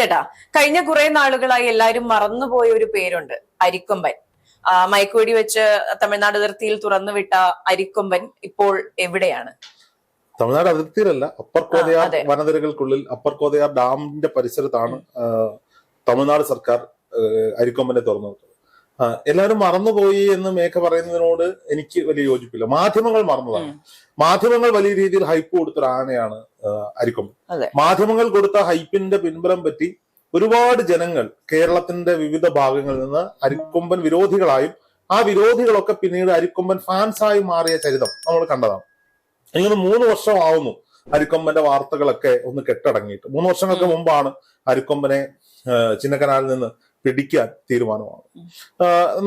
സുജിത്തേട്ടാ, കഴിഞ്ഞ കുറെ നാളുകളായി എല്ലാരും മറന്നുപോയ ഒരു പേരുണ്ട്, അരിക്കൊമ്പൻ. മയക്കുവെടി വെച്ച് തമിഴ്നാട് അതിർത്തിയിൽ തുറന്നുവിട്ട അരിക്കൊമ്പൻ ഇപ്പോൾ എവിടെയാണ്? തമിഴ്നാട് അതിർത്തിയിലല്ല, അപ്പർ കോതയാർ വനതിരകൾക്കുള്ളിൽ അപ്പർ കോതയാർ ഡാമിന്റെ പരിസരത്താണ് തമിഴ്നാട് സർക്കാർ അരിക്കൊമ്പനെ തുറന്നു വിട്ടത്. എല്ലാവരും മറന്നുപോയി എന്ന് മേഘ പറയുന്നതിനോട് എനിക്ക് വലിയ യോജിപ്പില്ല. മാധ്യമങ്ങൾ മറന്നതാണ്. മാധ്യമങ്ങൾ വലിയ രീതിയിൽ ഹൈപ്പ് കൊടുത്തൊരു ആനയാണ് അരിക്കൊമ്പൻ. മാധ്യമങ്ങൾ കൊടുത്ത ഹൈപ്പിന്റെ പിൻബലം പറ്റി ഒരുപാട് ജനങ്ങൾ കേരളത്തിന്റെ വിവിധ ഭാഗങ്ങളിൽ നിന്ന് അരിക്കൊമ്പൻ വിരോധികളായും ആ വിരോധികളൊക്കെ പിന്നീട് അരിക്കൊമ്പൻ ഫാൻസായി മാറിയ ചരിതം നമ്മൾ കണ്ടതാണ്. എനിക്കൊന്ന് 3 വർഷം ആവുന്നു അരിക്കൊമ്പന്റെ വാർത്തകളൊക്കെ ഒന്ന് കെട്ടടങ്ങിയിട്ട്. 3 വർഷങ്ങൾക്ക് മുമ്പാണ് അരിക്കൊമ്പനെ ചിന്നക്കനാലിൽ നിന്ന് പിടിക്കാൻ തീരുമാനമാണ്.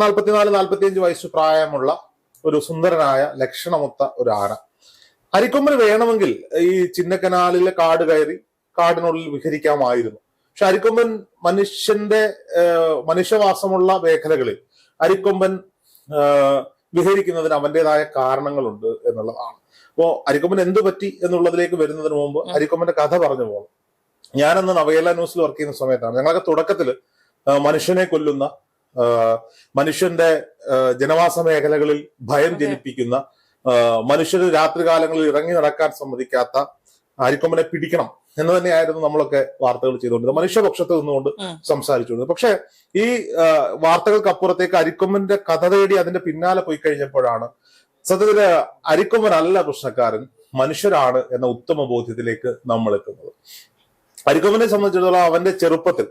44-45 വയസ്സ് പ്രായമുള്ള ഒരു സുന്ദരനായ ലക്ഷണമൊത്ത ഒരു ആന. അരിക്കൊമ്പന് വേണമെങ്കിൽ ഈ ചിന്നക്കനാലിലെ കാട് കയറി കാടിനുള്ളിൽ വിഹരിക്കാമായിരുന്നു. പക്ഷെ അരിക്കൊമ്പൻ മനുഷ്യവാസമുള്ള മേഖലകളിൽ അരിക്കൊമ്പൻ വിഹരിക്കുന്നതിന് അവന്റേതായ കാരണങ്ങളുണ്ട് എന്നുള്ളതാണ്. അപ്പോ അരിക്കൊമ്പൻ എന്തു പറ്റി എന്നുള്ളതിലേക്ക് വരുന്നതിന് മുമ്പ് അരിക്കൊമ്പന്റെ കഥ പറഞ്ഞു പോകണം. ഞാനന്ന് നവകേരള ന്യൂസിൽ വർക്ക് ചെയ്യുന്ന സമയത്താണ് ഞങ്ങളൊക്കെ തുടക്കത്തില് മനുഷ്യനെ കൊല്ലുന്ന, മനുഷ്യന്റെ ജനവാസ മേഖലകളിൽ ഭയം ജനിപ്പിക്കുന്ന, മനുഷ്യര് രാത്രികാലങ്ങളിൽ ഇറങ്ങി നടക്കാൻ സമ്മതിക്കാത്ത അരിക്കൊമ്പനെ പിടിക്കണം എന്ന് തന്നെയായിരുന്നു നമ്മളൊക്കെ വാർത്തകൾ ചെയ്തുകൊണ്ടിരുന്നത്, മനുഷ്യപക്ഷത്ത് നിന്നുകൊണ്ട് സംസാരിച്ചുകൊണ്ടിരുന്നത്. പക്ഷെ ഈ വാർത്തകൾക്ക് അപ്പുറത്തേക്ക് അരിക്കൊമ്പന്റെ കഥ തേടി അതിന്റെ പിന്നാലെ പോയി കഴിഞ്ഞപ്പോഴാണ് സത്യത്തില് അരിക്കൊമ്പനല്ല പ്രശ്നക്കാരൻ, മനുഷ്യരാണ് എന്ന ഉത്തമ ബോധ്യത്തിലേക്ക് നമ്മൾ എത്തുന്നത്. അരിക്കൊമ്പനെ സംബന്ധിച്ചിടത്തോളം അവന്റെ ചെറുപ്പത്തിൽ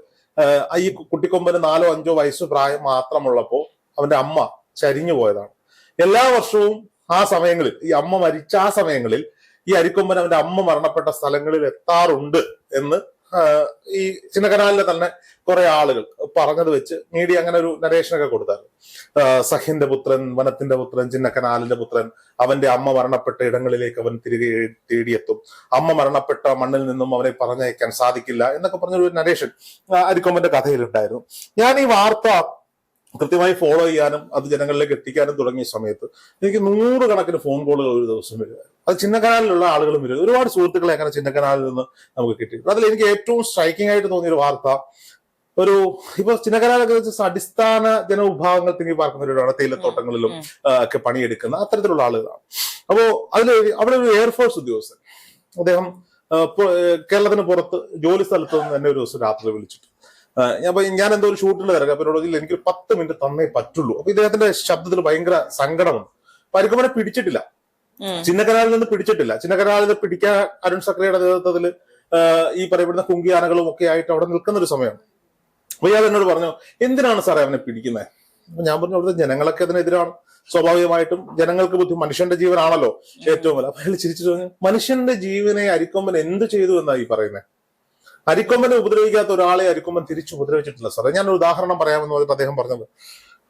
ഈ കുട്ടിക്കൊമ്പന് 4-5 വയസ്സ് പ്രായം മാത്രമുള്ളപ്പോ അവന്റെ അമ്മ ചരിഞ്ഞു പോയതാണ്. എല്ലാ വർഷവും ആ സമയങ്ങളിൽ, ഈ അമ്മ മരിച്ച ആ സമയങ്ങളിൽ ഈ അരിക്കൊമ്പൻ അവന്റെ അമ്മ മരണപ്പെട്ട സ്ഥലങ്ങളിൽ എത്താറുണ്ട് എന്ന് ഈ ചിന്നക്കനാലിലെ തന്നെ കുറെ ആളുകൾ പറഞ്ഞത് വെച്ച് മീഡിയ അങ്ങനെ ഒരു നരേഷനൊക്കെ കൊടുത്തായിരുന്നു. സഖ്യന്റെ പുത്രൻ, വനത്തിന്റെ പുത്രൻ, ചിന്നക്കനാലിന്റെ പുത്രൻ, അവന്റെ അമ്മ മരണപ്പെട്ട ഇടങ്ങളിലേക്ക് അവൻ തിരികെ തേടിയെത്തും, അമ്മ മരണപ്പെട്ട മണ്ണിൽ നിന്നും അവനെ പറഞ്ഞയക്കാൻ സാധിക്കില്ല എന്നൊക്കെ പറഞ്ഞൊരു നരേഷൻ അരിക്കൊമ്പന്റെ കഥയിലുണ്ടായിരുന്നു. ഞാൻ ഈ വാർത്ത കൃത്യമായി ഫോളോ ചെയ്യാനും അത് ജനങ്ങളിലേക്ക് എത്തിക്കാനും തുടങ്ങിയ സമയത്ത് എനിക്ക് 100 കണക്കിന് ഫോൺ കോളുകൾ ഒരു ദിവസം വരുമായിരുന്നു. അത് ചിന്നക്കനാലിലുള്ള ആളുകളും വരും. ഒരുപാട് സുഹൃത്തുക്കളെ അങ്ങനെ ചിന്നക്കനാലിൽ നിന്ന് നമുക്ക് കിട്ടിയിട്ടുണ്ട്. അതിൽ എനിക്ക് ഏറ്റവും സ്ട്രൈക്കിംഗ് ആയിട്ട് തോന്നിയൊരു വാർത്ത, ഇപ്പൊ ചിന്നക്കനാലൊക്കെ വെച്ച് അടിസ്ഥാന ജനവിഭാഗങ്ങൾ തിങ്ങി പാർക്കുന്നവരാണ്, തേയിലത്തോട്ടങ്ങളിലും ഒക്കെ പണിയെടുക്കുന്ന അത്തരത്തിലുള്ള ആളുകളാണ്. അപ്പോ അവിടെ ഒരു എയർഫോഴ്സ് ഉദ്യോഗസ്ഥൻ, അദ്ദേഹം കേരളത്തിന് പുറത്ത് ജോലി സ്ഥലത്ത് നിന്ന് എന്നെ ഒരു ദിവസം രാത്രി വിളിച്ചിട്ട് ഞാൻ എന്തോ ഒരു ഷൂട്ടിൽ തിരക്കാം. അപ്പൊ എന്നോട് എനിക്ക് 10 മിനിറ്റ് തന്നേ പറ്റുള്ളൂ. അപ്പൊ ഇദ്ദേഹത്തിന്റെ ശബ്ദത്തിൽ ഭയങ്കര സങ്കടമുണ്ട്. അപ്പൊ അരിക്കൊമ്പനെ പിടിച്ചിട്ടില്ല, ചിന്നക്കനാലിൽ നിന്ന് പിടിച്ചിട്ടില്ല. ചിന്നക്കനാലിൽ പിടിക്കാൻ അരുൺ സക്രിയുടെ നേതൃത്വത്തിൽ ഈ പറയപ്പെടുന്ന കുങ്കിയാനകളും ഒക്കെ ആയിട്ട് അവിടെ നിൽക്കുന്ന ഒരു സമയമാണ്. അപ്പൊ ഇയാൾ എന്നോട് പറഞ്ഞു, എന്തിനാണ് സാറേ അവനെ പിടിക്കുന്നത്? അപ്പൊ ഞാൻ പറഞ്ഞു, അവിടുത്തെ ജനങ്ങളൊക്കെ അതിനെതിരാണ്, സ്വാഭാവികമായിട്ടും ജനങ്ങൾക്ക് ബുദ്ധി, മനുഷ്യന്റെ ജീവനാണല്ലോ ഏറ്റവും വലുത്. അപ്പൊ അയാൾ ചിരിച്ചിട്ട് പറഞ്ഞു, മനുഷ്യന്റെ ജീവനെ അരിക്കൊമ്പൻ എന്ത് ചെയ്തു എന്നാ ഈ പറയുന്നത്? അരിക്കൊമ്പനെ ഉപദ്രവിക്കാത്ത ഒരാളെ അരിക്കൊമ്പൻ തിരിച്ചു ഉപദ്രവിച്ചിട്ടില്ല സാറേ. ഞാനൊരു ഉദാഹരണം പറയാമെന്ന് പറഞ്ഞിട്ട് അദ്ദേഹം പറഞ്ഞത്,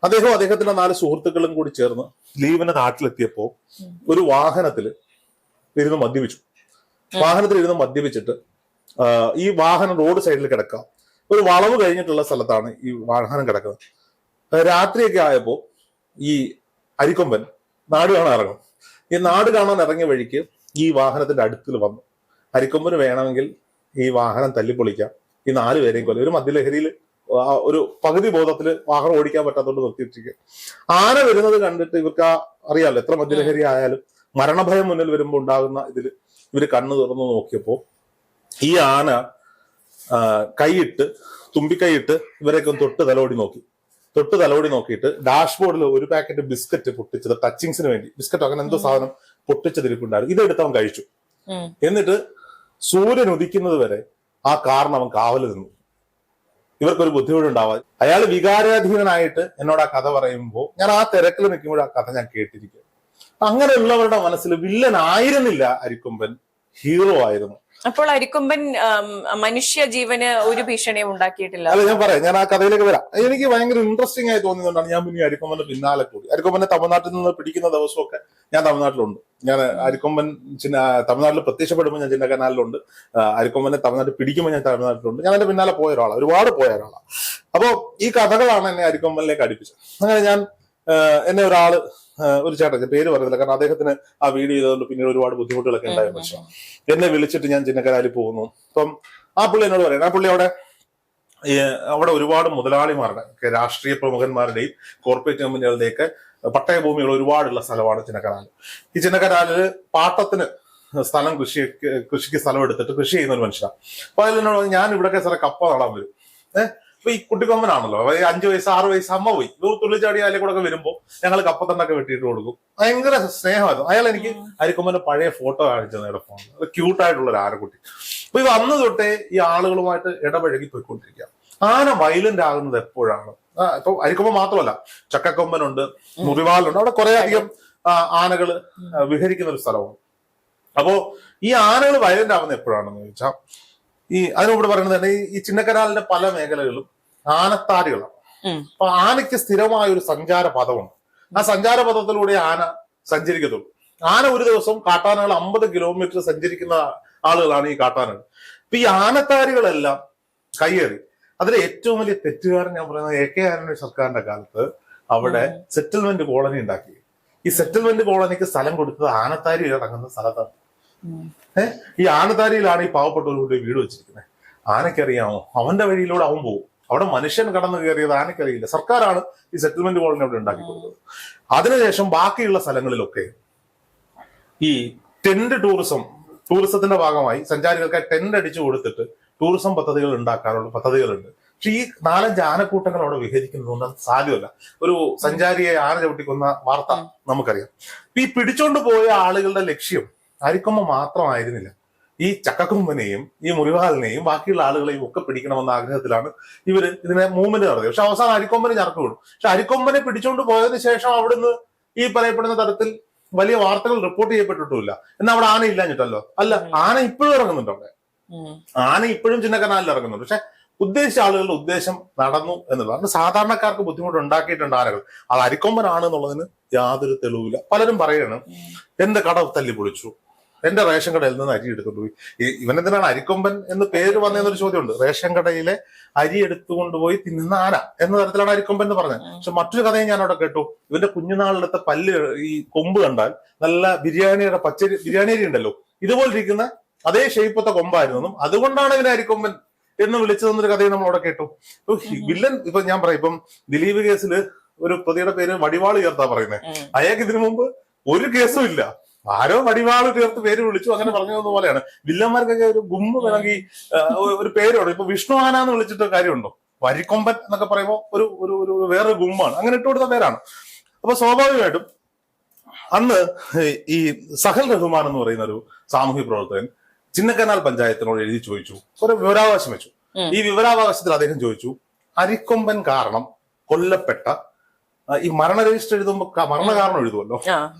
അദ്ദേഹത്തിന്റെ 4 സുഹൃത്തുക്കളും കൂടി ചേർന്ന് ലീവിന് നാട്ടിലെത്തിയപ്പോ ഒരു വാഹനത്തിൽ ഇരുന്ന് മദ്യപിച്ചു. വാഹനത്തിൽ ഇരുന്ന് മദ്യപിച്ചിട്ട് ഈ വാഹനം റോഡ് സൈഡിൽ കിടക്കാം, ഒരു വളവ് കഴിഞ്ഞിട്ടുള്ള സ്ഥലത്താണ് ഈ വാഹനം കിടക്കുന്നത്. രാത്രിയൊക്കെ ആയപ്പോ ഈ അരിക്കൊമ്പൻ നാട് കാണാൻ ഇറങ്ങും. ഈ നാട് കാണാൻ ഇറങ്ങിയ വഴിക്ക് ഈ വാഹനത്തിന്റെ അടുത്തിൽ വന്നു. അരിക്കൊമ്പന് വേണമെങ്കിൽ ഈ വാഹനം തല്ലിപ്പൊളിക്കാം, ഈ 4 പേരെയും കൊല്ലം. ഒരു മദ്യലഹരിയിൽ ഒരു പകുതി ബോധത്തിൽ വാഹനം ഓടിക്കാൻ പറ്റാത്തതുകൊണ്ട് നിർത്തിയിട്ടിരിക്കുക. ആന വരുന്നത് കണ്ടിട്ട് ഇവർക്ക് അറിയാമല്ലോ, എത്ര മദ്യലഹരി ആയാലും മരണഭയം മുന്നിൽ വരുമ്പോൾ ഉണ്ടാകുന്ന ഇതിൽ ഇവര് കണ്ണു തുറന്നു നോക്കിയപ്പോ ഈ ആന തുമ്പിക്കൈയിട്ട് ഇവരെയൊക്കെ ഒന്ന് തൊട്ട് തലോടി നോക്കിയിട്ട് ഡാഷ്ബോർഡിൽ ഒരു പാക്കറ്റ് ബിസ്ക്കറ്റ് പൊട്ടിച്ചത് ടച്ചിങ്സിന് വേണ്ടി, ബിസ്ക്കറ്റോ അങ്ങനെ എന്തോ സാധനം പൊട്ടിച്ചതിരിപ്പുണ്ടായിരുന്നു, ഇതെടുത്ത് അവൻ കഴിച്ചു. എന്നിട്ട് സൂര്യൻ ഉദിക്കുന്നത് വരെ ആ കാറിന് അവൻ കാവല് നിന്നു, ഇവർക്കൊരു ബുദ്ധിമുട്ടുണ്ടാവാതെ. അയാൾ വികാരാധീനനായിട്ട് എന്നോട് ആ കഥ പറയുമ്പോൾ ഞാൻ ആ തിരക്കിൽ നിൽക്കുമ്പോൾ ആ കഥ ഞാൻ കേട്ടിരിക്കും. അങ്ങനെയുള്ളവരുടെ മനസ്സിൽ വില്ലൻ ആയിരുന്നില്ല അരിക്കൊമ്പൻ, ഹീറോ ആയിരുന്നു. അപ്പോൾ അരിക്കൊമ്പൻ മനുഷ്യ ജീവന് ഒരു ഭീഷണിയും ഉണ്ടാക്കിയിട്ടില്ല. അല്ല, ഞാൻ പറയാം, ഞാൻ ആ കഥയിലേക്ക് വരാം. എനിക്ക് ഭയങ്കര ഇൻട്രസ്റ്റിംഗ് ആയി തോന്നിയതുകൊണ്ടാണ് ഞാൻ പിന്നെ അരിക്കൊമ്പന്റെ പിന്നാലെ കൂടി. അരിക്കൊമ്പനെ തമിഴ്നാട്ടിൽ നിന്ന് പിടിക്കുന്ന ദിവസമൊക്കെ ഞാൻ തമിഴ്നാട്ടിലുണ്ട്. ഞാൻ അരിക്കൊമ്പൻ തമിഴ്നാട്ടിൽ പ്രത്യക്ഷപ്പെടുമ്പോൾ ഞാൻ ചിന്നക്കനാലിലുണ്ട്, അരിക്കൊമ്പനെ തമിഴ്നാട്ടിൽ പിടിക്കുമ്പോൾ ഞാൻ തമിഴ്നാട്ടിലുണ്ട്. ഞാൻ അതിന്റെ പിന്നാലെ പോയ ഒരാളാണ്, ഒരുപാട് പോയ ആളാണ്. അപ്പോ ഈ കഥകളാണ് എന്നെ അരിക്കൊമ്പനിലേക്ക് അടുപ്പിച്ചത്. അങ്ങനെ എന്നെ ഒരു ചേട്ടൻ, പേര് പറയുന്നില്ല കാരണം അദ്ദേഹത്തിന് ആ വീഡിയോ ചെയ്തുകൊണ്ട് പിന്നീട് ഒരുപാട് ബുദ്ധിമുട്ടുകളൊക്കെ ഉണ്ടായ പക്ഷേ എന്നെ വിളിച്ചിട്ട് ഞാൻ ചിന്നക്കനാലിൽ പോകുന്നു. അപ്പം ആ പുള്ളി എന്നോട് പറയണം, ആ പുള്ളി അവിടെ അവിടെ ഒരുപാട് മുതലാളിമാരുടെ രാഷ്ട്രീയ പ്രമുഖന്മാരുടെയും കോർപ്പറേറ്റ് കമ്പനികളുടെയൊക്കെ പട്ടയഭൂമികൾ ഒരുപാടുള്ള സ്ഥലമാണ് ചിന്നക്കനാല്. ഈ ചിന്നക്കനാലില് പാട്ടത്തിന് സ്ഥലം കൃഷിക്ക് സ്ഥലം എടുത്തിട്ട് കൃഷി ചെയ്യുന്ന ഒരു മനുഷ്യനാണ്. അപ്പൊ അതിനോട് ഞാൻ ഇവിടെയൊക്കെ സാറേ കപ്പ നടാൻ വരും. അപ്പൊ ഈ കുട്ടിക്കൊമ്പനാണല്ലോ, 5 വയസ്സ് 6 വയസ്സ് അമ്മ പോയി തുള്ളിച്ചാടി അതിലെ കൂടെ ഒക്കെ വരുമ്പോ ഞങ്ങൾ കപ്പത്തണ്ടൊക്കെ വെട്ടിയിട്ട് കൊടുക്കും. ഭയങ്കര സ്നേഹമായിരുന്നു. അയാൾ എനിക്ക് അരിക്കൊമ്പന്റെ പഴയ ഫോട്ടോ കാണിച്ചു തന്നെ ഫോണിൽ. അത് ക്യൂട്ടായിട്ടുള്ള ഒരു ആനക്കുട്ടി. അപ്പൊ ഇത് അന്ന് തൊട്ടേ ഈ ആളുകളുമായിട്ട് ഇടപഴകി പോയിക്കൊണ്ടിരിക്കുക. ആന വയലന്റ് ആകുന്നത് എപ്പോഴാണ്? ഇപ്പൊ അരിക്കൊമ്പൻ മാത്രമല്ല, ചക്കക്കൊമ്പനുണ്ട്, മുറിവാലുണ്ട്, അവിടെ കുറെ അധികം ആനകള് വിഹരിക്കുന്ന ഒരു സ്ഥലമാണ്. അപ്പോ ഈ ആനകൾ വയലന്റ് ആവുന്നത് എപ്പോഴാണെന്ന് ചോദിച്ചാൽ, അതിനോട് പറയുന്നത് തന്നെ ഈ ചിന്നക്കനാലിന്റെ പല മേഖലകളിലും ആനത്താരികളാണ്. അപ്പൊ ആനയ്ക്ക് സ്ഥിരമായ ഒരു സഞ്ചാരപഥമുണ്ട്. ആ സഞ്ചാരപഥത്തിലൂടെ ആന സഞ്ചരിക്കത്തുള്ളൂ. ആന ഒരു ദിവസം കാട്ടാനകൾ 50 കിലോമീറ്റർ സഞ്ചരിക്കുന്ന ആളുകളാണ് ഈ കാട്ടാനകൾ. അപ്പൊ ഈ ആനത്താരികളെല്ലാം കയ്യേറി. അതിൽ ഏറ്റവും വലിയ തെറ്റുകാരൻ ഞാൻ പറയുന്നത് AK ആന്റണി സർക്കാരിന്റെ കാലത്ത് അവിടെ സെറ്റിൽമെന്റ് കോളനി ഉണ്ടാക്കി. ഈ സെറ്റിൽമെന്റ് കോളനിക്ക് സ്ഥലം കൊടുത്തത് ആനത്താരി ഇറങ്ങുന്ന സ്ഥലത്താണ്. ഈ ആനത്താരിയിലാണ് ഈ പാവപ്പെട്ടവരുടെ വീട് വെച്ചിരിക്കുന്നത്. ആനയ്ക്കറിയാമോ അവന്റെ വഴിയിലൂടെ അവൻ പോകും. അവിടെ മനുഷ്യൻ കടന്നു കയറിയത് ആനയ്ക്കറിയില്ല. സർക്കാരാണ് ഈ സെറ്റിൽമെന്റ് കോളനി അവിടെ ഉണ്ടാക്കി കൊടുത്തത്. അതിനുശേഷം ബാക്കിയുള്ള സ്ഥലങ്ങളിലൊക്കെ ഈ ടെന്റ് ടൂറിസത്തിന്റെ ഭാഗമായി സഞ്ചാരികൾക്ക് ടെന്റ് അടിച്ചു കൊടുത്തിട്ട് ടൂറിസം പദ്ധതികൾ ഉണ്ടാക്കാനുള്ള പദ്ധതികളുണ്ട്. പക്ഷെ ഈ 4-5 ആനക്കൂട്ടങ്ങൾ അവിടെ വിഹരിക്കുന്നതുകൊണ്ട് അത് സാധ്യമല്ല. ഒരു സഞ്ചാരിയെ ആന ചവിട്ടിക്കൊന്ന വാർത്ത നമുക്കറിയാം. ഈ പിടിച്ചോണ്ട് പോയ ആളുകളുടെ ലക്ഷ്യം അരിക്കൊമ്പ മാത്രമായിരുന്നില്ല. ഈ ചക്കക്കൊമ്പനെയും ഈ മുറിവാലിനെയും ബാക്കിയുള്ള ആളുകളെയും ഒക്കെ പിടിക്കണമെന്ന ആഗ്രഹത്തിലാണ് ഇവര് ഇതിനെ മൂവ്മെന്റ് നടത്തിയത്. പക്ഷെ അവസാനം അരിക്കൊമ്പനെ ഞറക്ക് വിടും. പക്ഷെ അരിക്കൊമ്പനെ പിടിച്ചോണ്ട് പോയതിനു ശേഷം അവിടുന്ന് ഈ പറയപ്പെടുന്ന തരത്തിൽ വലിയ വാർത്തകൾ റിപ്പോർട്ട് ചെയ്യപ്പെട്ടിട്ടുമില്ല. എന്നാൽ അവിടെ ആന ഇല്ലാഞ്ഞിട്ടല്ലോ, അല്ല, ആന ഇപ്പോഴും ഇറങ്ങുന്നുണ്ട്. അവിടെ ആന ഇപ്പോഴും ചിന്നക്കനാലിൽ ഇറങ്ങുന്നുണ്ട്. പക്ഷെ ഉദ്ദേശിച്ച ആളുകളുടെ ഉദ്ദേശം നടന്നു എന്നുള്ളതാണ്. സാധാരണക്കാർക്ക് ബുദ്ധിമുട്ട് ഉണ്ടാക്കിയിട്ടുണ്ട് ആനകൾ. അത് അരിക്കൊമ്പനാണ് എന്നുള്ളതിന് യാതൊരു തെളിവില്ല. പലരും പറയണം എന്റെ കട തല്ലി പൊളിച്ചു, എന്റെ റേഷൻ കടയിൽ നിന്ന് അരി എടുത്തുകൊണ്ട് പോയി. ഇവനെന്തിനാണ് അരിക്കൊമ്പൻ എന്ന് പേര് വന്നതെന്നൊരു ചോദ്യമുണ്ട്. റേഷൻ കടയിലെ അരി എടുത്തുകൊണ്ടുപോയി തിന്നുന്ന ആന എന്ന തരത്തിലാണ് അരിക്കൊമ്പൻ എന്ന് പറഞ്ഞത്. പക്ഷെ മറ്റൊരു കഥയും ഞാൻ അവിടെ കേട്ടു. ഇവന്റെ കുഞ്ഞുനാളിലത്തെ പല്ല്, ഈ കൊമ്പ് കണ്ടാൽ നല്ല ബിരിയാണിയുടെ ബിരിയാണി അരി ഉണ്ടല്ലോ, ഇതുപോലെ ഇരിക്കുന്ന അതേ ഷേപ്പത്തെ കൊമ്പായിരുന്നു. അതുകൊണ്ടാണ് ഇവനെ അരിക്കൊമ്പൻ എന്ന് വിളിച്ചു തന്നൊരു കഥയും നമ്മൾ അവിടെ കേട്ടു. വില്ലൻ ഇപ്പൊ ഞാൻ പറയാം, ഇപ്പം ദിലീപ് കേസില് ഒരു പ്രതിയുടെ പേര് വടിവാള് ചേർത്താ പറയുന്നത്. അയാൾക്ക് ഇതിനു മുമ്പ് ഒരു കേസും ഇല്ല. ആരോ വടിവാള് ചേർത്ത് പേര് വിളിച്ചു, അങ്ങനെ പറഞ്ഞു പോലെയാണ്. വില്ലന്മാർക്കൊക്കെ ഒരു ഗുമ്മ് വേണമെങ്കിൽ ഒരു പേരോട്. ഇപ്പൊ വിഷ്ണു ആന എന്ന് വിളിച്ചിട്ട് കാര്യമുണ്ടോ? വരിക്കൊമ്പൻ എന്നൊക്കെ പറയുമ്പോൾ ഒരു വേറെ ഗുമ്മാണ്. അങ്ങനെ ഇട്ടുകൊടുത്ത പേരാണ്. അപ്പൊ സ്വാഭാവികമായിട്ടും അന്ന് ഈ സഹൽ റഹ്മാൻ എന്ന് പറയുന്ന ഒരു സാമൂഹ്യ പ്രവർത്തകൻ ചിന്നക്കനാൽ പഞ്ചായത്തിനോട് എഴുതി ചോദിച്ചു, കുറെ വിവരാവകാശം വെച്ചു. ഈ വിവരാവകാശത്തിൽ അദ്ദേഹം ചോദിച്ചു, അരിക്കൊമ്പൻ കാരണം കൊല്ലപ്പെട്ട ഈ മരണ രജിസ്റ്റർ എഴുതുമ്പോ മരണ കാരണം എഴുതുമല്ലോ,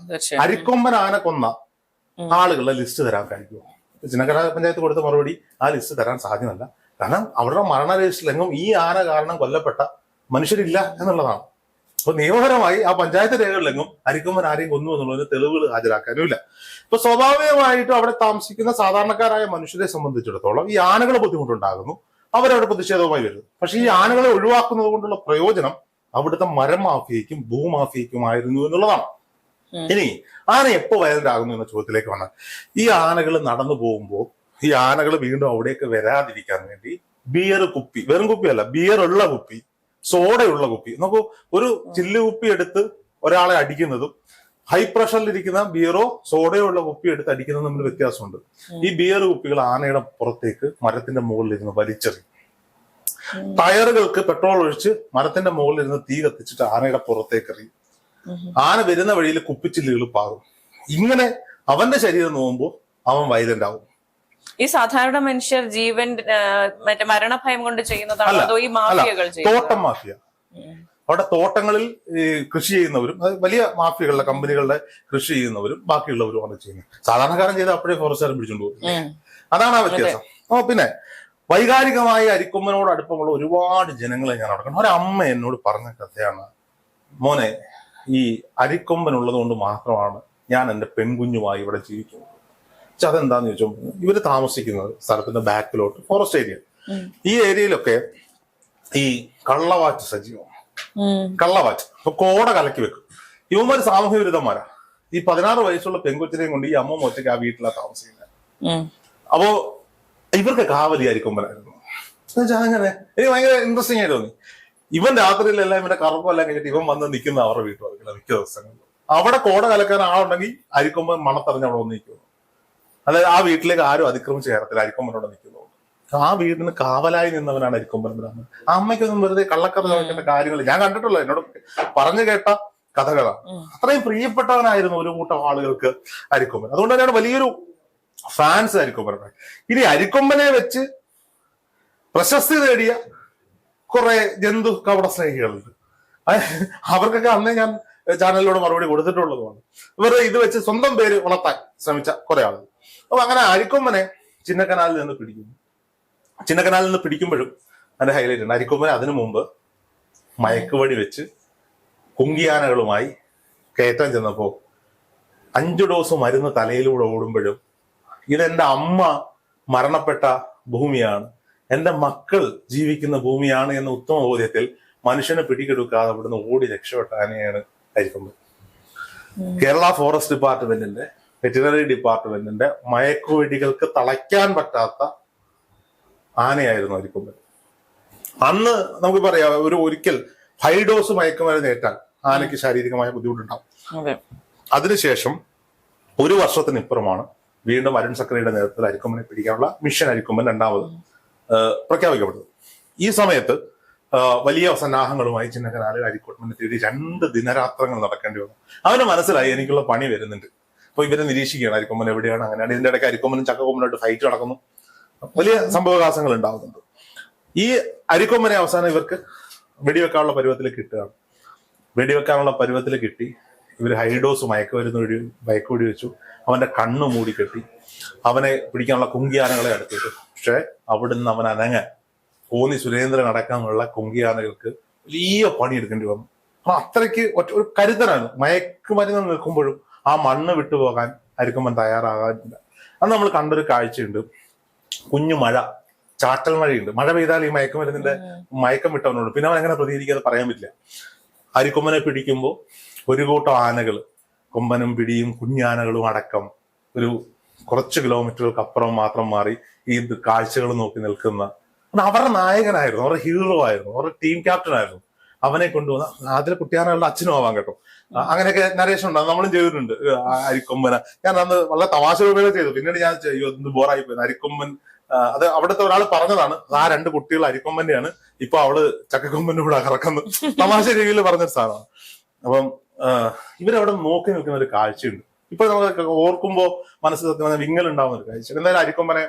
അരിക്കൊമ്പൻ ആന കൊന്ന ആളുകളുടെ ലിസ്റ്റ് തരാൻ കഴിയുമോ? ചിന്നക്കനാൽ പഞ്ചായത്ത് കൊടുത്ത മറുപടി ആ ലിസ്റ്റ് തരാൻ സാധ്യമല്ല. കാരണം അവരുടെ മരണ രജിസ്റ്ററിലെങ്ങും ഈ ആന കാരണം കൊല്ലപ്പെട്ട മനുഷ്യരില്ല എന്നുള്ളതാണ്. അപ്പൊ നിയമപരമായി ആ പഞ്ചായത്ത് രേഖകളിലെങ്ങും അരിക്കൊമ്പൻ ആരെയും കൊന്നു എന്നുള്ളതിന് തെളിവുകൾ ഹാജരാക്കാനുമില്ല. ഇപ്പൊ സ്വാഭാവികമായിട്ടും അവിടെ താമസിക്കുന്ന സാധാരണക്കാരായ മനുഷ്യരെ സംബന്ധിച്ചിടത്തോളം ഈ ആനകളെ ബുദ്ധിമുട്ടുണ്ടാകുന്നു. അവരവിടെ പ്രതിഷേധവുമായി വരുന്നു. പക്ഷെ ഈ ആനകളെ ഒഴിവാക്കുന്നത് കൊണ്ടുള്ള പ്രയോജനം അവിടുത്തെ മരം മാഫിയയ്ക്കും ഭൂമാഫിയയ്ക്കുമായിരുന്നു എന്നുള്ളതാണ്. ഇനി ആന എപ്പോ വയലന്റ് ആകുന്നു എന്ന ചോദ്യത്തിലേക്ക് വന്നാൽ, ഈ ആനകൾ നടന്നു പോകുമ്പോൾ ഈ ആനകൾ വീണ്ടും അവിടേക്ക് വരാതിരിക്കാൻ വേണ്ടി ബിയർ കുപ്പി, വെറും കുപ്പിയല്ല, ബിയർ ഉള്ള കുപ്പി, സോഡയുള്ള കുപ്പി, നോക്കൂ, ഒരു ചില്ല് കുപ്പി എടുത്ത് ഒരാളെ അടിക്കുന്നതും ഹൈ പ്രഷറിലിരിക്കുന്ന ബിയറോ സോഡയോ ഉള്ള കുപ്പി എടുത്ത് അടിക്കുന്നതും തമ്മിൽ വ്യത്യാസമുണ്ട്. ഈ ബിയർ കുപ്പികൾ ആനയുടെ പുറത്തേക്ക് മരത്തിന്റെ മുകളിൽ ഇരുന്ന് വലിച്ചെറിയും. ടയറുകൾക്ക് പെട്രോൾ ഒഴിച്ച് മരത്തിന്റെ മുകളിൽ ഇരുന്ന് തീ കത്തിച്ചിട്ട് ആനയുടെ പുറത്തേക്ക് എറിയും. ആന വരുന്ന വഴിയിൽ കുപ്പിച്ചില്ലുകൾ പാകും. ഇങ്ങനെ അവന്റെ ശരീരം നോക്കുമ്പോൾ അവൻ വയലന്റ് ആവും. ഈ സാധാരണ മനുഷ്യർ ജീവൻ മറ്റേ മരണഭയം കൊണ്ട് ചെയ്യുന്നതാണോ അതോ ഈ മാഫിയകൾ? തോട്ടം മാഫിയ. അവിടെ തോട്ടങ്ങളിൽ കൃഷി ചെയ്യുന്നവരും, വലിയ മാഫിയകളുടെ കമ്പനികളുടെ കൃഷി ചെയ്യുന്നവരും ബാക്കിയുള്ളവരുമാണ് ചെയ്യുന്നത്. സാധാരണക്കാരൻ ചെയ്ത് അപ്പോഴേ ഫോറസ്റ്റുകാരൻ പിടിച്ചോണ്ട് പോകും. അതാണ് ആ വ്യത്യാസം. പിന്നെ വൈകാരികമായ അരിക്കൊമ്പനോട് അടുപ്പമുള്ള ഒരുപാട് ജനങ്ങളെ ഞാൻ അവിടെ ഒരമ്മ എന്നോട് പറഞ്ഞ കഥയാണ്. മോനെ, ഈ അരിക്കൊമ്പൻ ഉള്ളത് കൊണ്ട് മാത്രമാണ് ഞാൻ എന്റെ പെൺകുഞ്ഞുമായി ഇവിടെ ജീവിക്കുന്നത്. പക്ഷെ അതെന്താന്ന് ചോദിച്ചോ, ഇവര് താമസിക്കുന്നത് സ്ഥലത്തിന്റെ ബാക്കിലോട്ട് ഫോറസ്റ്റ് ഏരിയ. ഈ ഏരിയയിലൊക്കെ ഈ കള്ളവാച്ച് സജീവമാണ്. കള്ളവാച്ച് അപ്പൊ കോട കലക്കി വെക്കും. ഇവന്മാര് സാമൂഹ്യ വിരുദ്ധന്മാരാ. ഈ 16 വയസ്സുള്ള പെൺകൊച്ചിനെയും കൊണ്ട് ഈ അമ്മ ഒറ്റയ്ക്ക് ആ വീട്ടിലാണ് താമസിക്കുന്നത്. അപ്പോ ഇവർക്ക് കാവലി അരിക്കൊമ്പനായിരുന്നു. എന്നുവെച്ചാൽ അങ്ങനെ എനിക്ക് ഭയങ്കര ഇൻട്രസ്റ്റിംഗ് ആയിട്ട് തോന്നി. ഇവൻ രാത്രിയിലെല്ലാം ഇവന്റെ കറക്കം എല്ലാം കഴിഞ്ഞിട്ട് ഇവൻ വന്ന് നിൽക്കുന്ന അവരുടെ വീട്ടുകാർക്കില്ല മിക്ക ദിവസങ്ങളിലും. അവിടെ കോട കലക്കാൻ ആളുണ്ടെങ്കിൽ അരിക്കൊമ്പൻ മണത്തറിഞ്ഞ് അവിടെ വന്ന് നിൽക്കുന്നു. അതായത് ആ വീട്ടിലേക്ക് ആരും അതിക്രമിച്ച് കയറത്തില്ല, അരിക്കൊമ്പനോടെ നിൽക്കുന്നു. ആ വീടിന് കാവലായി നിന്നവനാണ് അരിക്കൊമ്പൻ ബ്രാഹ്മണൻ. ആ അമ്മയ്ക്കൊന്നും വെറുതെ കള്ളക്കഥ ചോദിക്കേണ്ട കാര്യങ്ങൾ ഞാൻ കണ്ടിട്ടുള്ള എന്നോട് പറഞ്ഞു കേട്ട കഥകളാണ്. അത്രയും പ്രിയപ്പെട്ടവനായിരുന്നു ഒരു കൂട്ടം ആളുകൾക്ക് അരിക്കൊമ്പൻ. അതുകൊണ്ട് തന്നെയാണ് വലിയൊരു ഫാൻസ് അരിക്കൊമ്പൻ. ഇനി അരിക്കൊമ്പനെ വെച്ച് പ്രശസ്തി നേടിയ കുറെ ജന്തു കപട സ്നേഹികളുണ്ട്. അവർക്കൊക്കെ അന്നേ ഞാൻ ചാനലിലൂടെ മറുപടി കൊടുത്തിട്ടുള്ളതുമാണ്. ഇവരുടെ ഇത് വെച്ച് സ്വന്തം പേര് വളർത്താൻ ശ്രമിച്ച കുറെ ആളുകൾ. അപ്പൊ അങ്ങനെ അരിക്കൊമ്പനെ ചിന്നക്കനാലിൽ നിന്ന് പിടിക്കുന്നു. ചിന്നക്കനാലിൽ നിന്ന് പിടിക്കുമ്പോഴും അതിന്റെ ഹൈലൈറ്റ് ഉണ്ട്. അരിക്കൊമ്പനെ അതിനു മുമ്പ് മയക്കുവടി വെച്ച് കുങ്കിയാനകളുമായി കയറ്റാൻ ചെന്നപ്പോ 5 ഡോസ് മരുന്ന് തലയിലൂടെ ഓടുമ്പോഴും ഇതെന്റെ അമ്മ മരണപ്പെട്ട ഭൂമിയാണ്, എന്റെ മക്കൾ ജീവിക്കുന്ന ഭൂമിയാണ് എന്ന ഉത്തമ ബോധ്യത്തിൽ മനുഷ്യനെ പിടിക്കെടുക്കാതെ അവിടുന്ന് ഓടി രക്ഷപ്പെട്ട ആനയാണ് അരിക്കൊമ്പൻ. കേരള ഫോറസ്റ്റ് ഡിപ്പാർട്ട്മെന്റിന്റെ വെറ്റിനറി ഡിപ്പാർട്ട്മെന്റിന്റെ മയക്കുവെടികൾക്ക് തളയ്ക്കാൻ പറ്റാത്ത ആനയായിരുന്നു അരിക്കൊമ്പൻ. അന്ന് നമുക്ക് പറയാം ഒരിക്കൽ 5 ഡോസ് മയക്കുമരുന്ന് ഏറ്റാൽ ആനയ്ക്ക് ശാരീരികമായ ബുദ്ധിമുട്ടുണ്ടാവും. അതിനുശേഷം 1 വർഷത്തിനിപ്പുറമാണ് വീണ്ടും അരുൺ സക്രയുടെ നേതൃത്വത്തിൽ അരിക്കൊമ്പനെ പിടിക്കാനുള്ള മിഷൻ അരിക്കൊമ്പൻ രണ്ടാമത് പ്രഖ്യാപിക്കപ്പെട്ടത്. ഈ സമയത്ത് വലിയ സന്നാഹങ്ങളുമായി ചിന്നക്കനാലിൽ അരിക്കൊമ്പനെ തേടി 2 ദിനരാത്രങ്ങൾ നടക്കേണ്ടി വന്നു. അവന് മനസ്സിലായി എനിക്കുള്ള പണി വരുന്നുണ്ട്. അപ്പൊ ഇവരെ നിരീക്ഷിക്കുകയാണ് അരിക്കൊമ്പൻ എവിടെയാണ്. അങ്ങനെയാണ് ഇതിന്റെ ഇടയ്ക്ക് അരിക്കൊമ്പനും ചക്കക്കൊമ്പനായിട്ട് ഫൈറ്റ് നടക്കുന്നു. വലിയ സംഭവവികാസങ്ങൾ ഉണ്ടാകുന്നുണ്ട്. ഈ അരിക്കൊമ്പനെ അവസാനം ഇവർക്ക് വെടിവെക്കാനുള്ള പരുവത്തിലേക്ക് കിട്ടുകയാണ്. വെടിവെക്കാനുള്ള പരുവത്തിൽ കിട്ടി. ഇവർ ഹൈഡോസ് മയക്കുവെടി വെച്ചു. അവന്റെ കണ്ണ് മൂടി കെട്ടി അവനെ പിടിക്കാനുള്ള കുങ്കിയാനകളെ അടുത്തിട്ടു. പക്ഷെ അവിടുന്ന് അവൻ കോന്നി സുരേന്ദ്രൻ അടക്കമുള്ള കുങ്കിയാനകൾക്ക് വലിയ പണിയെടുക്കേണ്ടി വന്നു. അപ്പൊ അത്രയ്ക്ക് ഒരു കരുതനാണ്. മയക്കുമരുന്ന് നിൽക്കുമ്പോഴും ആ മണ്ണ് വിട്ടുപോകാൻ അരിക്കൊമ്പൻ തയ്യാറാകാനില്ല. അത് നമ്മൾ കണ്ടൊരു കാഴ്ചയുണ്ട്. കുഞ്ഞു മഴ, ചാറ്റൽ മഴയുണ്ട്. മഴ പെയ്താൽ ഈ മയക്കുമരുന്നിന്റെ മയക്കം വിട്ടവനോട് പിന്നെ അവൻ എങ്ങനെ പ്രതികരിക്കാതെ പറയാൻ പറ്റില്ല. അരിക്കൊമ്പനെ പിടിക്കുമ്പോൾ ഒരു കൂട്ടം ആനകൾ, കൊമ്പനും പിടിയും കുഞ്ഞാനകളും അടക്കം ഒരു കുറച്ച് കിലോമീറ്ററുകൾക്ക് അപ്പുറം മാത്രം മാറി ഈ കാഴ്ചകൾ നോക്കി നിൽക്കുന്ന അവരുടെ നായകനായിരുന്നു, അവരുടെ ഹീറോ ആയിരുന്നു, അവരുടെ ടീം ക്യാപ്റ്റൻ ആയിരുന്നു. അവനെ കൊണ്ടുവന്ന അതിലെ കുട്ടിയാനകളുടെ അച്ഛനും ആവാൻ കേട്ടോ. അങ്ങനെയൊക്കെ നരേഷൻ ഉണ്ടാകും, നമ്മളും ചെയ്തിട്ടുണ്ട്. അരിക്കൊമ്പന ഞാൻ അന്ന് വളരെ തമാശ രൂപയിൽ ചെയ്തു. പിന്നീട് ഞാൻ ബോറായി പോയി. അരിക്കൊമ്പൻ അത് അവിടുത്തെ ഒരാൾ പറഞ്ഞതാണ്. ആ 2 കുട്ടികൾ അരിക്കൊമ്പന്റെയാണ്, ഇപ്പൊ അവള് ചക്കക്കൊമ്പന്റെ കൂടെ കറക്കുന്നു. തമാശ രീതിയിൽ പറഞ്ഞൊരു സാധനമാണ്. അപ്പം ഇവരവിടെ നോക്കി നിൽക്കുന്ന ഒരു കാഴ്ചയുണ്ട്. ഇപ്പൊ നമുക്ക് ഓർക്കുമ്പോ മനസ്സിൽ സത്യം വിങ്ങൽ ഉണ്ടാവുന്ന ഒരു കാഴ്ച. എന്തായാലും അരിക്കൊമ്പനെ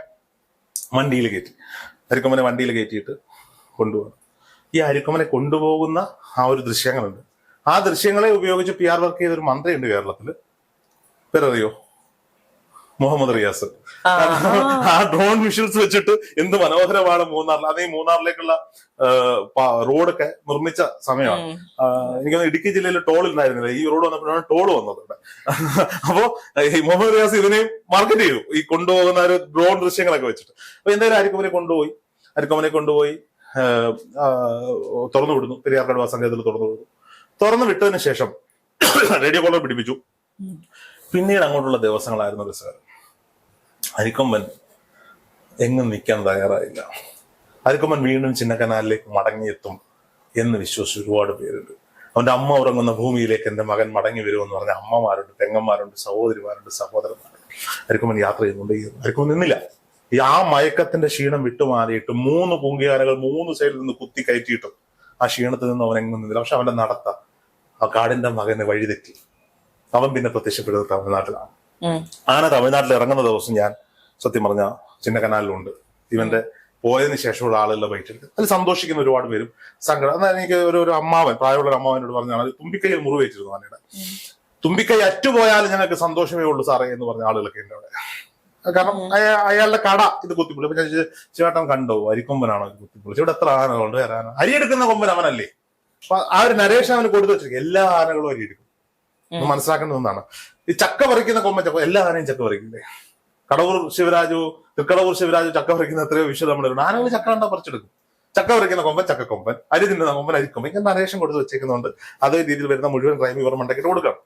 വണ്ടിയിൽ കയറ്റിയിട്ട് കൊണ്ടുപോകണം. ഈ അരിക്കൊമ്പനെ കൊണ്ടുപോകുന്ന ആ ഒരു ദൃശ്യങ്ങളുണ്ട്. ആ ദൃശ്യങ്ങളെ ഉപയോഗിച്ച് PR വർക്ക് ചെയ്തൊരു മന്ത്രിയുണ്ട് കേരളത്തില്. പേരറിയോ? മുഹമ്മദ് റിയാസ്. ആ ഡ്രോൺ വിഷ്വൽസ് വെച്ചിട്ട് എന്ത് മനോഹരമാണ് മൂന്നാറിൽ. അത് ഈ മൂന്നാറിലേക്കുള്ള റോഡൊക്കെ നിർമ്മിച്ച സമയമാണ്. എനിക്കൊന്ന് ഇടുക്കി ജില്ലയിൽ ടോൾ ഉണ്ടായിരുന്നില്ല. ഈ റോഡ് വന്നപ്പോഴാണ് ടോൾ വന്നത് ഇവിടെ. അപ്പോ ഈ മുഹമ്മദ് റിയാസ് ഇതിനെയും മാർക്കറ്റ് ചെയ്തു, ഈ കൊണ്ടുപോകുന്ന ഒരു ഡ്രോൺ ദൃശ്യങ്ങളൊക്കെ വെച്ചിട്ട്. അപ്പൊ എന്തായാലും അരിക്കൊമ്പനെ കൊണ്ടുപോയി തുറന്നു വിടുന്നു. പെരിയാർ കടുവ സങ്കേതത്തിൽ തുറന്നു വിട്ടതിന് ശേഷം റേഡിയോ കോളർ പിടിപ്പിച്ചു. പിന്നീട് അങ്ങോട്ടുള്ള ദിവസങ്ങളായിരുന്നു രസകരം. അരിക്കൊമ്പൻ എങ്ങും നിൽക്കാൻ തയ്യാറായില്ല. അരിക്കൊമ്പൻ വീണ്ടും ചിന്നക്കനാലിലേക്ക് മടങ്ങിയെത്തും എന്ന് വിശ്വസിച്ച് ഒരുപാട് പേരുണ്ട്. അവന്റെ അമ്മ ഉറങ്ങുന്ന ഭൂമിയിലേക്ക് എന്റെ മകൻ മടങ്ങി വരുമെന്ന് പറഞ്ഞ അമ്മമാരുണ്ട്, പെങ്ങന്മാരുണ്ട്, സഹോദരിമാരുണ്ട്, സഹോദരന്മാരുണ്ട്. അരിക്കൊമ്പൻ യാത്ര ചെയ്യുന്നുണ്ട്. അരിക്കൊമ്പൻ നിന്നില്ല. ആ മയക്കത്തിന്റെ ക്ഷീണം വിട്ടുമാറിയിട്ട് 3 പൂങ്കിയാനകൾ 3 സൈഡിൽ നിന്ന് കുത്തി കയറ്റിയിട്ടും ആ ക്ഷീണത്തിൽ നിന്ന് അവൻ എങ്ങും നിന്നില്ല. പക്ഷെ അവന്റെ നടത്ത ആ കാടിന്റെ മകനെ വഴിതെറ്റി. അവൻ പിന്നെ പ്രത്യക്ഷപ്പെടുന്നത് തമിഴ്നാട്ടിലാണ്. ആന തമിഴ്നാട്ടിൽ ഇറങ്ങുന്ന ദിവസം ഞാൻ സത്യം പറഞ്ഞ ചിന്നക്കനാലിലുണ്ട്. ഇവന്റെ പോയതിനു ശേഷമുള്ള ആളുകളുടെ വൈറ്റെടുത്ത് അതിൽ സന്തോഷിക്കുന്ന ഒരുപാട് പേരും സങ്കടം. എന്നാൽ എനിക്ക് ഒരു അമ്മാവൻ, പ്രായമുള്ള ഒരു അമ്മാവനോട് പറഞ്ഞാൽ തുമ്പിക്കൈയിൽ മുറിവേറ്റിരുന്നു ആനയുടെ. തുമ്പിക്കൈ അറ്റുപോയാലും ഞങ്ങൾക്ക് സന്തോഷമേ ഉള്ളൂ സാറേ എന്ന് പറഞ്ഞ ആളുകളൊക്കെ ഉണ്ട് അവിടെ. കാരണം അയാളുടെ കട ഇത് കുത്തിപ്പൊളി. അപ്പൊ ഞാൻ ചേട്ടൻ കണ്ടോ അരിക്കൊമ്പനാണോ ഇത് കുത്തിപ്പൊളിച്ച്? ഇവിടെ എത്ര ആനകളുണ്ട്? അരിയെടുക്കുന്ന കൊമ്പൻ അവനല്ലേ? അപ്പൊ ആ ഒരു നരേഷൻ അവന് കൊടുത്തു വെച്ചിരിക്കും. എല്ലാ ആനകളും അരിയെടുക്കും. മനസ്സിലാക്കുന്ന ഒന്നാണ്. ഈ ചക്ക പറിക്കുന്ന കൊമ്പൻ എല്ലാ ആനയും ചക്ക പറിക്കില്ലേ? തൃക്കടവൂർ ശിവരാജു ചക്ക പറിക്കുന്ന എത്രയോ വിഷയം നമ്മുടെ ആനകൾ ചക്ക കണ്ടാ പറിച്ചെടുക്കും. ചക്ക പറിക്കുന്ന കൊമ്പൻ ചക്കക്കൊമ്പൻ, അരി തിന്നുന്ന കൊമ്പൻ അരിക്കൊമ്പൻ. ഇങ്ങനെ നരേഷൻ കൊടുത്ത് വെച്ചേക്കുന്നതുകൊണ്ട് അതേ രീതിയിൽ വരുന്ന മുഴുവൻ ക്രൈം ഇവർ മണ്ടക്കിട്ട് കൊടുക്കണം.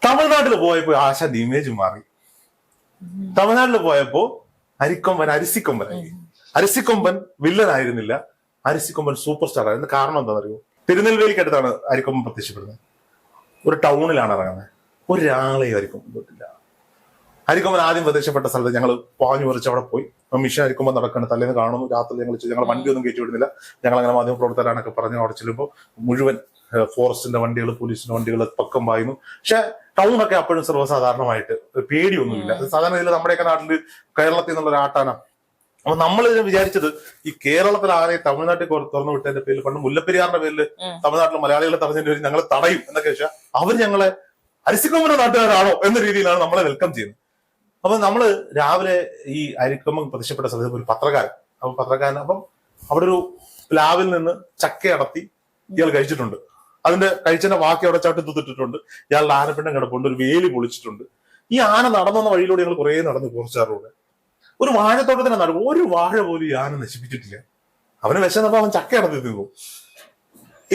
തമിഴ്നാട്ടിൽ പോയപ്പോ ആശാന്റെ ഇമേജ് മാറി. തമിഴ്നാട്ടിൽ പോയപ്പോ അരിക്കൊമ്പൻ അരിസിക്കൊമ്പനായി. അരിസിക്കൊമ്പൻ വില്ലനായിരുന്നില്ല, അരിസിക്കൊമ്പൻ സൂപ്പർ സ്റ്റാർ ആയിരുന്നു. കാരണം എന്താണെന്നറിയോ? തിരുനെൽവേലിക്കടുത്താണ് അരിക്കൊമ്പൻ പ്രത്യക്ഷപ്പെടുന്നത്. ഒരു ടൗണിലാണ് ഇറങ്ങുന്നത്. ഒരാളെയും അരിക്കൊമ്പൻ തൊട്ടില്ല. അരിക്കൊമ്പൻ ആദ്യം പ്രത്യക്ഷപ്പെട്ട സ്ഥലത്ത് ഞങ്ങൾ പാഞ്ഞു പറിച്ച് അവിടെ പോയി. മിഷൻ അരിക്കൊമ്പൻ നടക്കുന്നത് തലേന്ന് കാണുന്നു. രാത്രി ഞങ്ങൾ വണ്ടിയൊന്നും കയറ്റി വിടുന്നില്ല. ഞങ്ങൾ അങ്ങനെ മാധ്യമപ്രവർത്തകരാണൊക്കെ പറഞ്ഞു. അവിടെ ചെല്ലുമ്പോൾ മുഴുവൻ ഫോറസ്റ്റിന്റെ വണ്ടികൾ, പോലീസിന്റെ വണ്ടികൾ പക്കം പായുന്നു. പക്ഷെ ടൗണൊക്കെ അപ്പോഴും സർവ്വസാധാരണമായിട്ട് പേടിയൊന്നുമില്ല. സാധാരണ ഇതിൽ നമ്മുടെയൊക്കെ നാട്ടില് കേരളത്തിൽ നിന്നുള്ള ഒരു ആട്ടാന. അപ്പൊ നമ്മൾ ഇതിനെ വിചാരിച്ചത് ഈ കേരളത്തിൽ ആരെ തമിഴ്നാട്ടിൽ തുറന്നു വിട്ടതിന്റെ പേരിൽ, പണ്ട് മുല്ലപ്പെരിയാറിന്റെ പേരിൽ തമിഴ്നാട്ടിൽ മലയാളികളെ തടഞ്ഞതിന്റെ പേരിൽ ഞങ്ങൾ തടയും എന്നൊക്കെ വെച്ചാൽ അവർ ഞങ്ങളെ അരിസിക്കൊമ്പന്റെ നാട്ടുകാരാണോ എന്ന രീതിയിലാണ് നമ്മളെ വെൽക്കം ചെയ്യുന്നത്. അപ്പൊ നമ്മള് രാവിലെ ഈ അരിക്കൊമ്പൻ പ്രത്യക്ഷപ്പെട്ട സ്ഥലത്ത് ഒരു പത്രക്കാരൻ, അപ്പൊ പത്രക്കാരൻ അപ്പം അവിടെ ഒരു പ്ലാവിൽ നിന്ന് ചക്ക അടത്തി ഇയാൾ കഴിച്ചിട്ടുണ്ട്. അതിന്റെ കഴിച്ചതിന്റെ ബാക്കി അവിടെ ചവിട്ടി തൂത്തിട്ടിട്ടുണ്ട്. ഇയാളുടെ ആനപ്പിണ്ടം കിടപ്പുണ്ട്. ഒരു വേലി പൊളിച്ചിട്ടുണ്ട്. ഈ ആന നടന്ന വഴിയിലൂടെ ഞങ്ങൾ കുറെ നടന്ന് കുറച്ചാറുകൂടെ ഒരു വാഴത്തോട്ടത്തിന്റെ നടുവ് ഒരു വാഴ പോലും ഈ ആന നശിപ്പിച്ചിട്ടില്ല. അവന് വിശന്നപ്പോ അവൻ ചക്ക അടത്തി തിന്നു.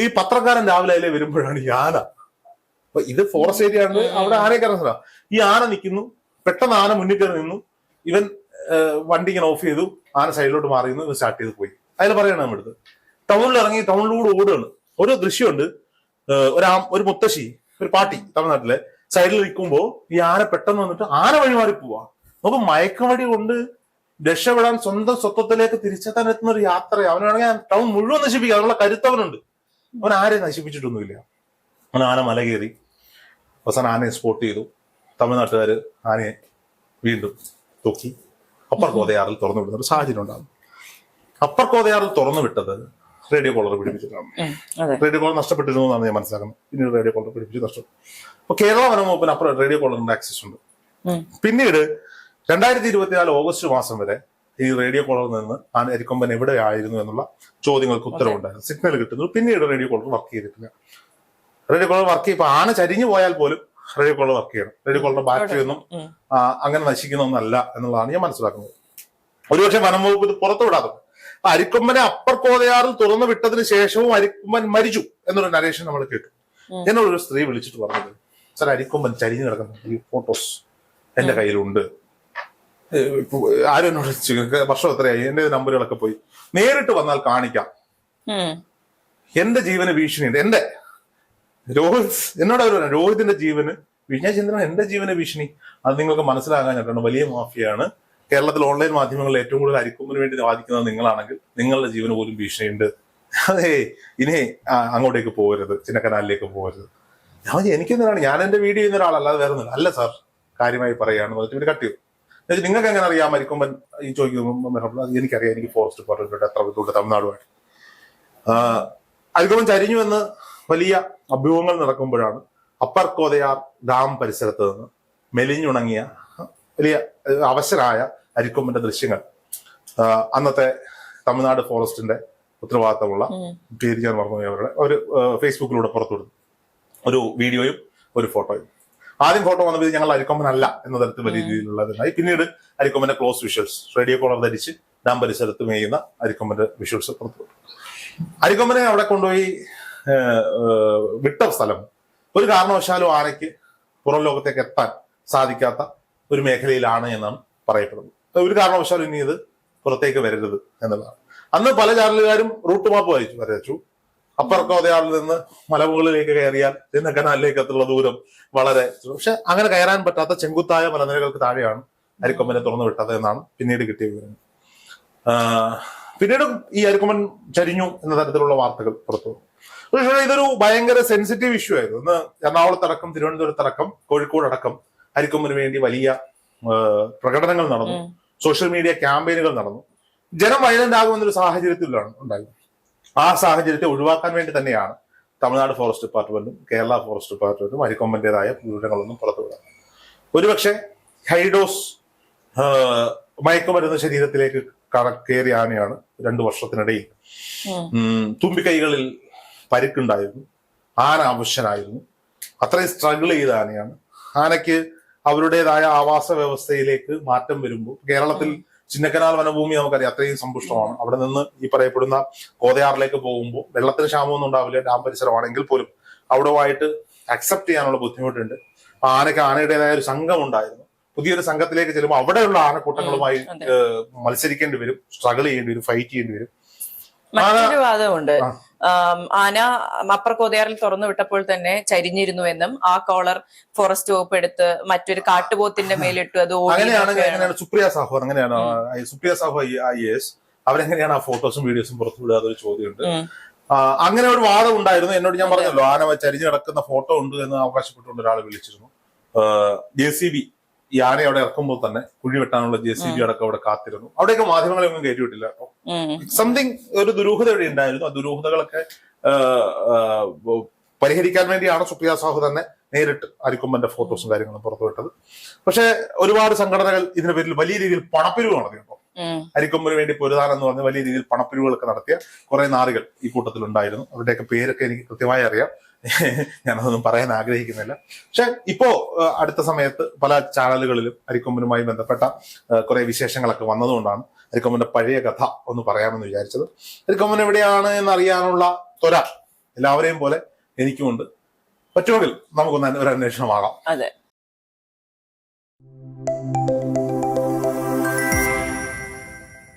ഈ പത്രക്കാരൻ രാവിലെ അതിലെ വരുമ്പോഴാണ് ഈ ആന. അപ്പൊ ഇത് ഫോറസ്റ്റ് ഏരിയ ആണ്, അവിടെ ആനയെ കയറുന്ന സ്ഥലം. ഈ ആന നിൽക്കുന്നു. പെട്ടെന്ന് ആന മുന്നിൽ കയറി നിന്നു. ഇവൻ വണ്ടി ഇങ്ങനെ ഓഫ് ചെയ്തു. ആന സൈഡിലോട്ട് മാറിയിരുന്നു. ഇവൻ സ്റ്റാർട്ട് ചെയ്ത് പോയി. അതിൽ പറയണം നമ്മുടെ അടുത്ത് ടൗണിൽ ഇറങ്ങി ടൗണിലൂടെ ഓടുകയാണ്. ഒരു ദൃശ്യമുണ്ട്. ഒരു മുത്തശ്ശി, ഒരു പാട്ടി തമിഴ്നാട്ടിലെ സൈഡിൽ നിൽക്കുമ്പോ ഈ ആന പെട്ടെന്ന് വന്നിട്ട് ആന വഴിമാറി പോവാ. നമുക്ക് മയക്കുവടി കൊണ്ട് രക്ഷപ്പെടാൻ സ്വന്തം സ്വത്വത്തിലേക്ക് തിരിച്ചെത്താൻ എത്തുന്ന ഒരു യാത്ര. അവനാണെങ്കിൽ ടൗൺ മുഴുവൻ നശിപ്പിക്കുക. അതിനുള്ള കരുത്തവനുണ്ട്. അവൻ ആരെയും നശിപ്പിച്ചിട്ടൊന്നുമില്ല. അവൻ ആന മല കയറി. അവസാനം ആനയെ സ്പോട്ട് ചെയ്തു. തമിഴ്നാട്ടുകാര് ആനയെ വീണ്ടും തൂക്കി അപ്പർ കോതയാറിൽ തുറന്നു വിടുന്ന ഒരു സാഹചര്യം ഉണ്ടാകും. അപ്പർ കോതയാറിൽ തുറന്നു വിട്ടത് റേഡിയോ കോളർ പിടിപ്പിച്ചിട്ടാണ്. റേഡിയോ കോളർ നഷ്ടപ്പെട്ടിരുന്നു എന്നാണ് ഞാൻ മനസ്സിലാക്കുന്നത്. പിന്നീട് റേഡിയോ കോളർ പിടിപ്പിച്ച് നഷ്ടപ്പെട്ടു. അപ്പൊ കേരള വനം വകുപ്പിന് അപ്പുറം റേഡിയോ കോളറിന്റെ ആക്സസ് ഉണ്ട്. പിന്നീട് 2024 ഓഗസ്റ്റ് മാസം വരെ ഈ റേഡിയോ കോളറിൽ നിന്ന് അരിക്കൊമ്പൻ എവിടെയായിരുന്നു എന്നുള്ള ചോദ്യങ്ങൾക്ക് ഉത്തരവുണ്ടായിരുന്നു. സിഗ്നൽ കിട്ടുന്നു. പിന്നീട് റേഡിയോ കോളർ വർക്ക് ചെയ്തിട്ടില്ല. റേഡിയോ കോളർ വർക്ക് ചെയ്യുമ്പോൾ ആന ചരിഞ്ഞു പോയാൽ പോലും റേഡിയോ കോളർ വർക്ക് ചെയ്യണം. റേഡിയോ കോളറിന്റെ ബാറ്ററി ഒന്നും അങ്ങനെ നശിക്കുന്ന ഒന്നല്ല എന്നുള്ളതാണ് ഞാൻ മനസ്സിലാക്കുന്നത്. ഒരുപക്ഷെ വനം വകുപ്പ് ഇത് പുറത്തു വിടാത്തത്. അരിക്കൊമ്പനെ അപ്പർ കോതയാറിൽ തുറന്നു വിട്ടതിന് ശേഷവും അരിക്കൊമ്പൻ മരിച്ചു എന്നൊരു നരേഷൻ നമ്മൾ കേട്ടു. എന്നോടൊരു സ്ത്രീ വിളിച്ചിട്ട് പറഞ്ഞത്, സാർ അരിക്കൊമ്പൻ ചരിഞ്ഞു കിടക്കുന്ന ഈ ഫോട്ടോസ് എന്റെ കയ്യിലുണ്ട്. ആരും എന്നോട് വർഷം എത്രയായി, എന്റെ നമ്പറുകളൊക്കെ പോയി, നേരിട്ട് വന്നാൽ കാണിക്കാം. എന്റെ ജീവന് ഭീഷണിയുണ്ട്. എന്റെ എന്നോട് അവർ പറഞ്ഞു രോഹിതിന്റെ ജീവന് ഞാൻ ചിന്തന എന്റെ ജീവന് ഭീഷണി. അത് നിങ്ങൾക്ക് മനസ്സിലാകാനായിട്ടാണ്. വലിയ മാഫിയാണ്. കേരളത്തിൽ ഓൺലൈൻ മാധ്യമങ്ങളിൽ ഏറ്റവും കൂടുതൽ അരിക്കൊമ്പിന് വേണ്ടി വാദിക്കുന്നത് നിങ്ങളാണെങ്കിൽ നിങ്ങളുടെ ജീവന് പോലും ഭീഷണിയുണ്ട്. അതെ, ഇനി അങ്ങോട്ടേക്ക് പോകരുത്, ചിന്നക്കനാലിലേക്ക് പോകരുത്. എനിക്കെന്തിനാണ്, ഞാൻ എന്റെ വീഡിയോ ചെയ്യുന്ന ഒരാളല്ലാതെ വേറെ ഒന്നുമില്ല. അല്ല സാർ, കാര്യമായി പറയുകയാണെന്ന് പറഞ്ഞിട്ട് ഇവര് കട്ട് ചെയ്യും. നിങ്ങൾക്ക് എങ്ങനെ അറിയാം അരിക്കൊമ്പൻ ഈ ചോദിക്കുമ്പോൾ എനിക്കറിയാം, എനിക്ക് ഫോറസ്റ്റ് ഡിപ്പാർട്ട്മെന്റ് എത്ര ബുദ്ധിമുട്ട് തമിഴ്നാടുമായിട്ട്. അരിക്കൊമ്പൻ ചരിഞ്ഞു എന്ന് വലിയ അഭ്യൂഹങ്ങൾ നടക്കുമ്പോഴാണ് അപ്പർ കോതയാർ ഡാം പരിസരത്ത് നിന്ന് മെലിഞ്ഞുണങ്ങിയ വലിയ അവശരായ അരിക്കൊമ്പന്റെ ദൃശ്യങ്ങൾ അന്നത്തെ തമിഴ്നാട് ഫോറസ്റ്റിന്റെ ഉത്തരവാദിത്തമുള്ള പേര് ഞാൻ മറന്നു അവരുടെ ഒരു ഫേസ്ബുക്കിലൂടെ പുറത്തുവിടുന്നു. ഒരു വീഡിയോയും ഒരു ഫോട്ടോയും. ആദ്യം ഫോട്ടോ വന്നപ്പോൾ ഞങ്ങൾ അരിക്കൊമ്പനല്ല എന്ന തരത്തിൽ വലിയ രീതിയിലുള്ളതുണ്ടായി. പിന്നീട് അരിക്കൊമ്പന്റെ ക്ലോസ് വിഷ്വൽസ്, റേഡിയോ കോളർ ധരിച്ച് ഡാം പരിസരത്ത് മേയുന്ന അരിക്കൊമ്പന്റെ വിഷ്വൽസ് പുറത്തുവിട്ടു. അരിക്കൊമ്പനെ അവിടെ കൊണ്ടുപോയി വിട്ട സ്ഥലം ഒരു കാരണവശാലും ആനയ്ക്ക് പുറം ലോകത്തേക്ക് എത്താൻ സാധിക്കാത്ത ഒരു മേഖലയിലാണ് എന്നാണ് പറയപ്പെടുന്നത്. ഒരു കാരണവശാലും ഇനി ഇത് പുറത്തേക്ക് വരരുത് എന്നുള്ളതാണ്. അന്ന് പല ചാനലുകാരും റൂട്ട് മാപ്പ് വരച്ചു. അപ്പർ കോതയാറിൽ നിന്ന് മലമുകളിലേക്ക് കയറിയാൽ ചിന്നക്കനാലിലേക്ക് എത്തുള്ള ദൂരം വളരെ, പക്ഷെ അങ്ങനെ കയറാൻ പറ്റാത്ത ചെങ്കുത്തായ മലനിരകൾക്ക് താഴെയാണ് അരിക്കൊമ്പനെ തുറന്നു വിട്ടത് എന്നാണ് പിന്നീട് കിട്ടിയ വിവരം. പിന്നീട് ഈ അരിക്കൊമ്പൻ ചരിഞ്ഞു എന്ന തരത്തിലുള്ള വാർത്തകൾ പുറത്തു വന്നു. പക്ഷേ ഇതൊരു ഭയങ്കര സെൻസിറ്റീവ് ഇഷ്യൂ ആയിരുന്നു. ഇന്ന് എറണാകുളത്തടക്കം, തിരുവനന്തപുരത്തടക്കം, കോഴിക്കോടടക്കം അരിക്കൊമ്പന് വേണ്ടി വലിയ പ്രകടനങ്ങൾ നടന്നു. സോഷ്യൽ മീഡിയ ക്യാമ്പയിനുകൾ നടന്നു. ജനം വയലന്റ് ആകുമെന്നൊരു സാഹചര്യത്തിലാണ് ഉണ്ടായത്. ആ സാഹചര്യത്തെ ഒഴിവാക്കാൻ വേണ്ടി തന്നെയാണ് തമിഴ്നാട് ഫോറസ്റ്റ് ഡിപ്പാർട്ട്മെന്റും കേരള ഫോറസ്റ്റ് ഡിപ്പാർട്ട്മെന്റും അരിക്കൊമ്പന്റേതായ വിവരങ്ങളൊന്നും പുറത്തുവിടാം. ഒരുപക്ഷെ ഹൈഡോസ് മയക്കുമരുന്ന് ശരീരത്തിലേക്ക് കയറിയ ആനയാണ് 2 വർഷത്തിനിടയിൽ. തുമ്പിക്കൈകളിൽ പരിക്കുണ്ടായിരുന്നു. ആന അവശനായിരുന്നു. അത്രയും സ്ട്രഗിൾ ചെയ്ത ആനയാണ്. ആനയ്ക്ക് അവരുടേതായ ആവാസ വ്യവസ്ഥയിലേക്ക് മാറ്റം വരുമ്പോൾ, കേരളത്തിൽ ചിന്നക്കനാൽ വനഭൂമി നമുക്കറിയാം അത്രയും സമ്പുഷ്ടമാണ്. അവിടെ നിന്ന് ഈ പറയപ്പെടുന്ന കോതയാറിലേക്ക് പോകുമ്പോൾ വെള്ളത്തിന് ക്ഷാമമൊന്നും ഉണ്ടാവില്ല, ഡാം പരിസരമാണെങ്കിൽ പോലും അവിടെയുമായിട്ട് അക്സെപ്റ്റ് ചെയ്യാനുള്ള ബുദ്ധിമുട്ടുണ്ട്. ആനയ്ക്ക് ആനയുടേതായ ഒരു സംഘം ഉണ്ടായിരുന്നു. പുതിയൊരു സംഘത്തിലേക്ക് ചെല്ലുമ്പോൾ അവിടെയുള്ള ആനക്കൂട്ടങ്ങളുമായി മത്സരിക്കേണ്ടി വരും, സ്ട്രഗിൾ ചെയ്യേണ്ടി വരും, ഫൈറ്റ് ചെയ്യേണ്ടി വരും. മറ്റൊരു വാദമുണ്ട്. ആന അപ്പർ കോതയാറിൽ തുറന്നു വിട്ടപ്പോൾ തന്നെ ചരിഞ്ഞിരുന്നു എന്നും ആ കോളർ ഫോറസ്റ്റ് വകുപ്പ് എടുത്ത് മറ്റൊരു കാട്ടുപോത്തിന്റെ മേലിട്ടു. അത് അങ്ങനെയാണ് സുപ്രിയ സാഹു, അങ്ങനെയാണ് സുപ്രിയ സാഹു IAS അവരെങ്ങനെയാണ് ആ ഫോട്ടോസും വീഡിയോസും പുറത്തുവിടുക, അതൊരു ചോദ്യമുണ്ട്. അങ്ങനെ ഒരു വാദം ഉണ്ടായിരുന്നു. എന്നോട് ഞാൻ പറഞ്ഞല്ലോ, ആന ചരിഞ്ഞു കിടക്കുന്ന ഫോട്ടോ ഉണ്ട് എന്ന് അവകാശപ്പെട്ടുകൊണ്ട് ഒരാൾ വിളിച്ചിരുന്നു. JCB ഈ ആന അവിടെ ഇറക്കുമ്പോൾ തന്നെ കുഴി വെട്ടാനുള്ള JCB അടക്കം അവിടെ കാത്തിരുന്നു. അവിടെയൊക്കെ മാധ്യമങ്ങളെ ഒന്നും കയറ്റിവിട്ടില്ല കേട്ടോ. സംതിങ് ഒരു ദുരൂഹത ഇവിടെ ഉണ്ടായിരുന്നു. ആ ദുരൂഹതകളൊക്കെ പരിഹരിക്കാൻ വേണ്ടിയാണ് സുപ്രിയ സാഹു തന്നെ നേരിട്ട് അരിക്കൊമ്പന്റെ ഫോട്ടോസും കാര്യങ്ങളും പുറത്തുവിട്ടത്. പക്ഷെ ഒരുപാട് സംഘടനകൾ ഇതിന്റെ പേരിൽ വലിയ രീതിയിൽ പണപ്പിരിവ് നടത്തി കേട്ടോ. അരിക്കൊമ്പന് വേണ്ടി പൊരുതാൻ എന്ന് പറഞ്ഞ് വലിയ രീതിയിൽ പണപ്പിരിവുകളൊക്കെ നടത്തിയ കുറെ നാളുകൾ ഈ കൂട്ടത്തിൽ ഉണ്ടായിരുന്നു. അവരുടെയൊക്കെ പേരൊക്കെ എനിക്ക് കൃത്യമായി അറിയാം, ഞാനതൊന്നും പറയാൻ ആഗ്രഹിക്കുന്നില്ല. പക്ഷെ ഇപ്പോ അടുത്ത സമയത്ത് പല ചാനലുകളിലും അരിക്കൊമ്പനുമായി ബന്ധപ്പെട്ട കുറെ വിശേഷങ്ങളൊക്കെ വന്നതുകൊണ്ടാണ് അരിക്കൊമ്പന്റെ പഴയ കഥ ഒന്ന് പറയാമെന്ന് വിചാരിച്ചത്. അരിക്കൊമ്പൻ എവിടെയാണ് എന്നറിയാനുള്ള ത്വര എല്ലാവരെയും പോലെ എനിക്കുമുണ്ട്. പറ്റുമെങ്കിൽ നമുക്കൊന്ന് ഒരു അന്വേഷണമാകാം. അതെ.